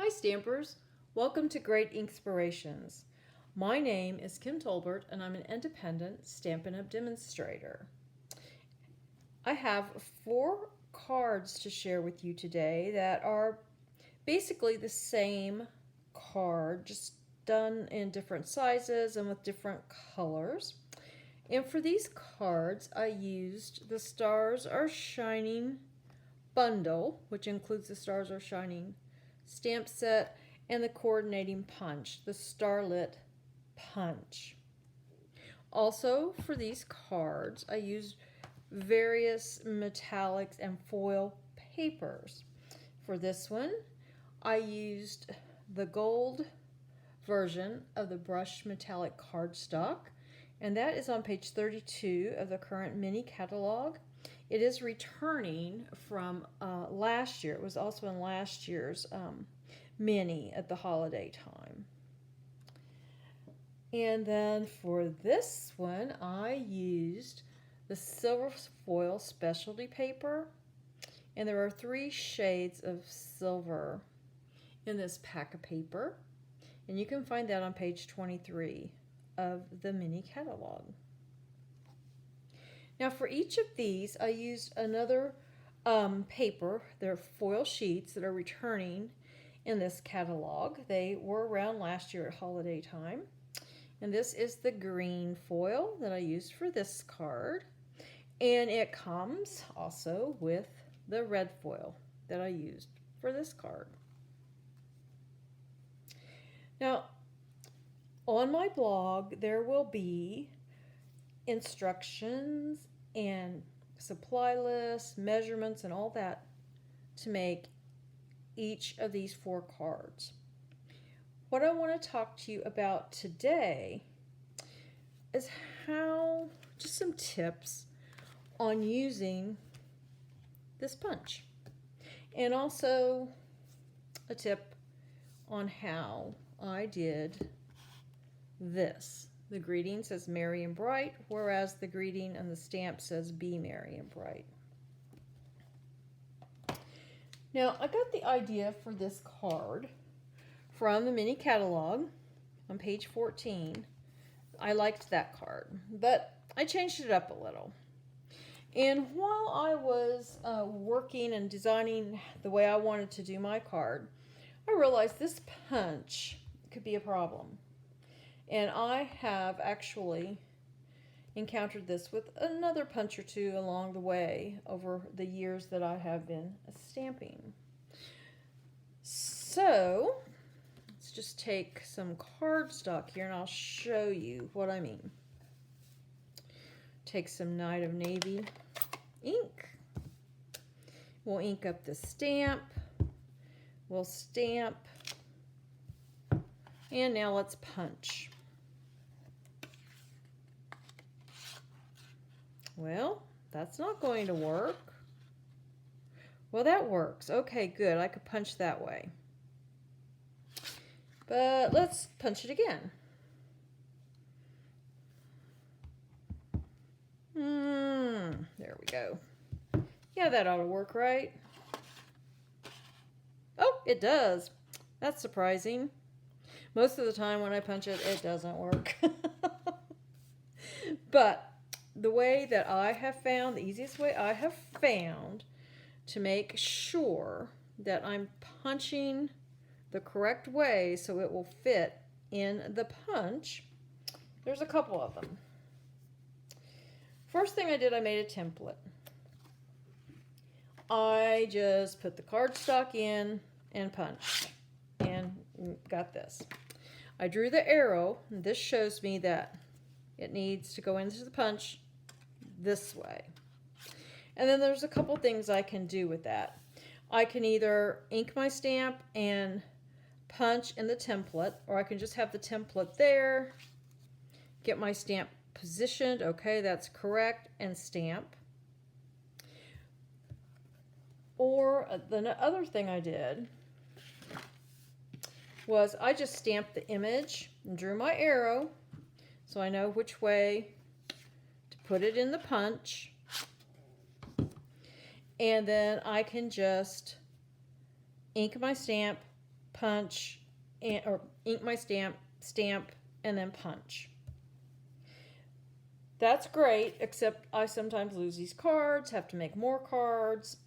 Hi Stampers, welcome to Great Inkspirations. My name is Kim Tolbert and I'm an independent Stampin' Up! Demonstrator. I have 4 cards to share with you today that are basically the same card, just done in different sizes and with different colors. And for these cards I used the Stars Are Shining bundle, which includes the Stars Are Shining stamp set and the coordinating punch, the Starlit punch. Also for these cards I used various metallics and foil papers. For this one I used the gold version of the brushed metallic cardstock, and that is on page 32 of the current mini catalog. It is returning from last year. It was also in last year's mini at the holiday time. And then for this one, I used the silver foil specialty paper. And there are 3 shades of silver in this pack of paper. And you can find that on page 23 of the mini catalog. Now for each of these, I used another paper. They're foil sheets that are returning in this catalog. They were around last year at holiday time. And this is the green foil that I used for this card. And it comes also with the red foil that I used for this card. Now, on my blog, there will be instructions and supply lists, measurements, and all that to make each of these 4 cards. What I want to talk to you about today is just some tips on using this punch, and also a tip on how I did this. The greeting says Merry and Bright, whereas the greeting and the stamp says Be Merry and Bright. Now, I got the idea for this card from the mini catalog on page 14. I liked that card, but I changed it up a little. And while I was working and designing the way I wanted to do my card, I realized this punch could be a problem. And I have actually encountered this with another punch or 2 along the way over the years that I have been stamping. So let's just take some cardstock here and I'll show you what I mean. Take some Night of Navy ink. We'll ink up the stamp. We'll stamp. And now let's punch. Well, that's not going to work. Well, that works. Okay, good. I could punch that way. But let's punch it again. There we go. Yeah, that ought to work, right? Oh, it does. That's surprising. Most of the time when I punch it, it doesn't work. But the way that I have found, the easiest way I have found to make sure that I'm punching the correct way so it will fit in the punch, there's a couple of them. First thing I did, I made a template. I just put the cardstock in and punched and got this. I drew the arrow, and this shows me that it needs to go into the punch this way. And then there's a couple things I can do with that. I can either ink my stamp and punch in the template, or I can just have the template there, get my stamp positioned, okay, that's correct, and stamp. Or the other thing I did was I just stamped the image and drew my arrow so I know which way to put it in the punch. And then I can just ink my stamp, punch, or ink my stamp, stamp, and then punch. That's great, except I sometimes lose these cards, have to make more cards,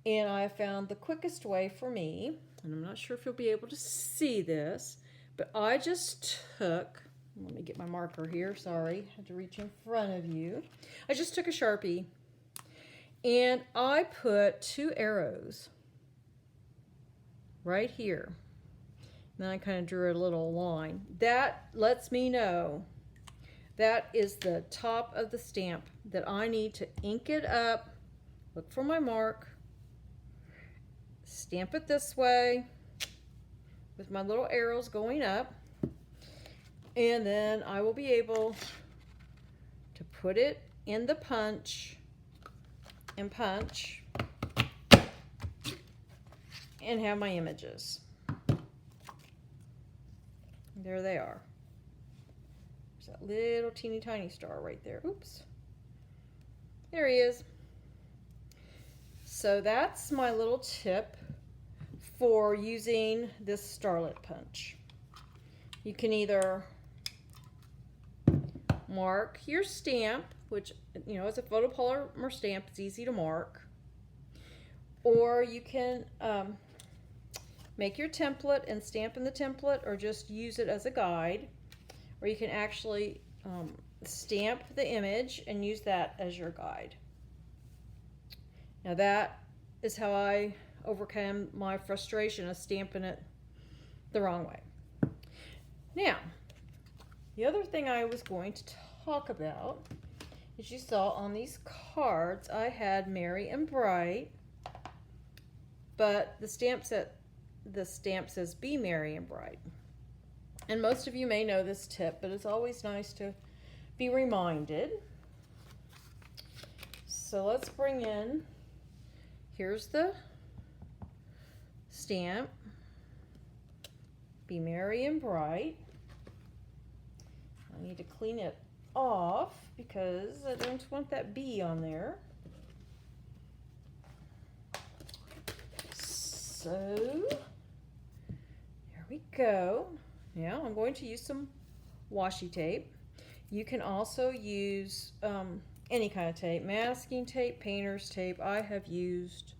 and I found the quickest way for me, and I'm not sure if you'll be able to see this, but I just took, let me get my marker here, sorry, I had to reach in front of you. I just took a Sharpie, and I put 2 arrows right here. Then I kind of drew a little line. That lets me know that is the top of the stamp, that I need to ink it up, look for my mark, stamp it this way with my little arrows going up, and then I will be able to put it in the punch and punch and have my images. There they are. There's that little teeny tiny star right there. Oops. There he is. So that's my little tip for using this Starlit punch. You can either mark your stamp, which, you know, as a photopolymer stamp, it's easy to mark. Or you can make your template and stamp in the template, or just use it as a guide. Or you can actually stamp the image and use that as your guide. Now that is how I overcome my frustration of stamping it the wrong way. Now, the other thing I was going to talk about is, you saw on these cards I had Merry and Bright, but the stamp says Be Merry and Bright. And most of you may know this tip, but it's always nice to be reminded. So let's bring in, here's the stamp, Be Merry and Bright. I need to clean it off because I don't want that B on there. So there we go. Now I'm going to use some washi tape. You can also use any kind of tape, masking tape, painter's tape. I have used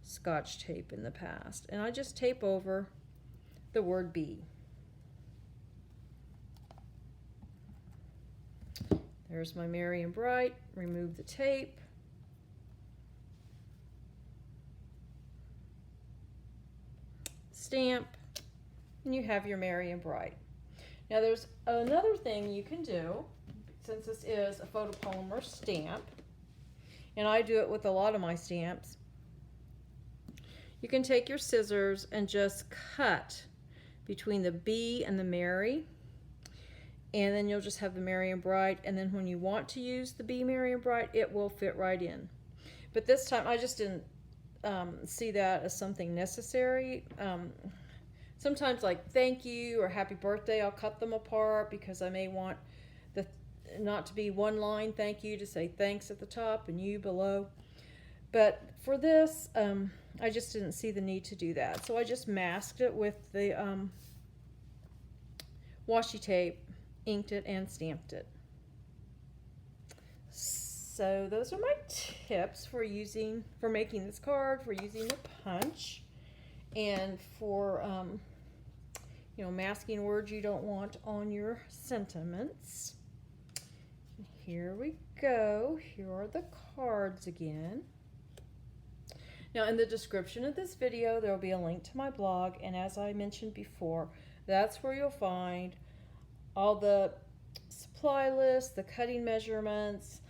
Scotch tape in the past, and I just tape over the word B. There's my Merry and Bright. Remove the tape. Stamp, and you have your Merry and Bright. Now there's another thing you can do, since this is a photopolymer stamp, and I do it with a lot of my stamps. You can take your scissors and just cut between the B and the Merry, and then you'll just have the Merry and Bright, and then when you want to use the Be Merry and Bright, it will fit right in. But this time I just didn't see that as something necessary. Sometimes, like thank you or happy birthday, I'll cut them apart because I may want the not to be one line thank you, to say thanks at the top and you below. But for this, I just didn't see the need to do that. So I just masked it with the washi tape, inked it, and stamped it. So those are my tips for making this card, for using the punch, and for masking words you don't want on your sentiments. Here we go. Here are the cards again. Now in the description of this video there will be a link to my blog, and as I mentioned before, that's where you'll find all the supply lists, the cutting measurements,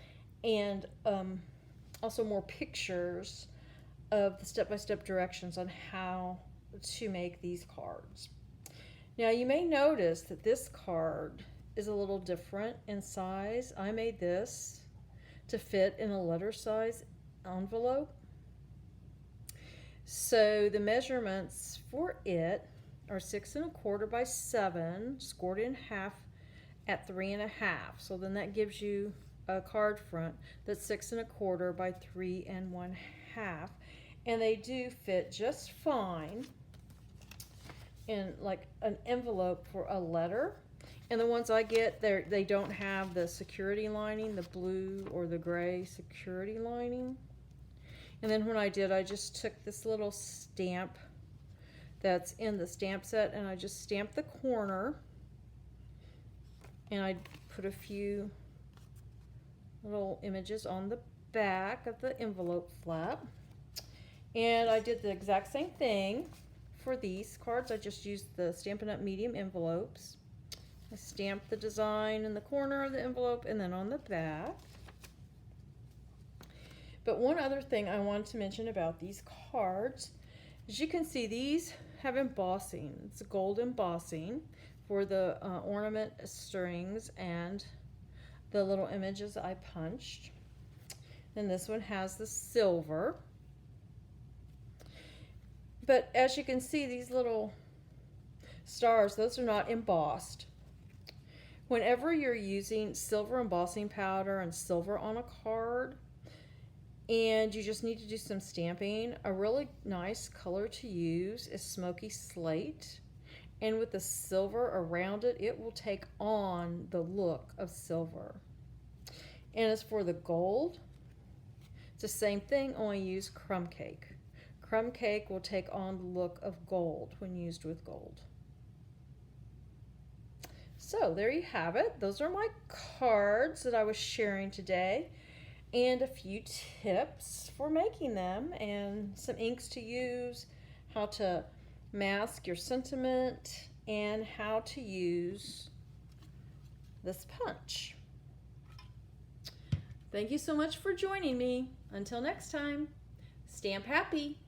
and also more pictures of the step-by-step directions on how to make these cards. Now you may notice that this card is a little different in size. I made this to fit in a letter size envelope. So the measurements for it are 6 1/4 by 7, scored in half at 3 1/2. So then that gives you a card front that's 6 1/4 by 3 1/2, and they do fit just fine. in like an envelope for a letter. And the ones I get, they don't have the security lining, the blue or the gray security lining. And then when I did, I just took this little stamp that's in the stamp set and I just stamped the corner. And I put a few little images on the back of the envelope flap. And I did the exact same thing for these cards. I just used the Stampin' Up! Medium envelopes. I stamped the design in the corner of the envelope and then on the back. But one other thing I wanted to mention about these cards, as you can see, these have embossing. It's gold embossing for the ornament strings and the little images I punched. And this one has the silver. But as you can see, these little stars, those are not embossed. Whenever you're using silver embossing powder and silver on a card, and you just need to do some stamping, a really nice color to use is smoky slate. And with the silver around it, it will take on the look of silver. And as for the gold, it's the same thing, only use crumb cake. Crumb cake will take on the look of gold when used with gold. So there you have it. Those are my cards that I was sharing today, and a few tips for making them and some inks to use, how to mask your sentiment, and how to use this punch. Thank you so much for joining me. Until next time, stamp happy.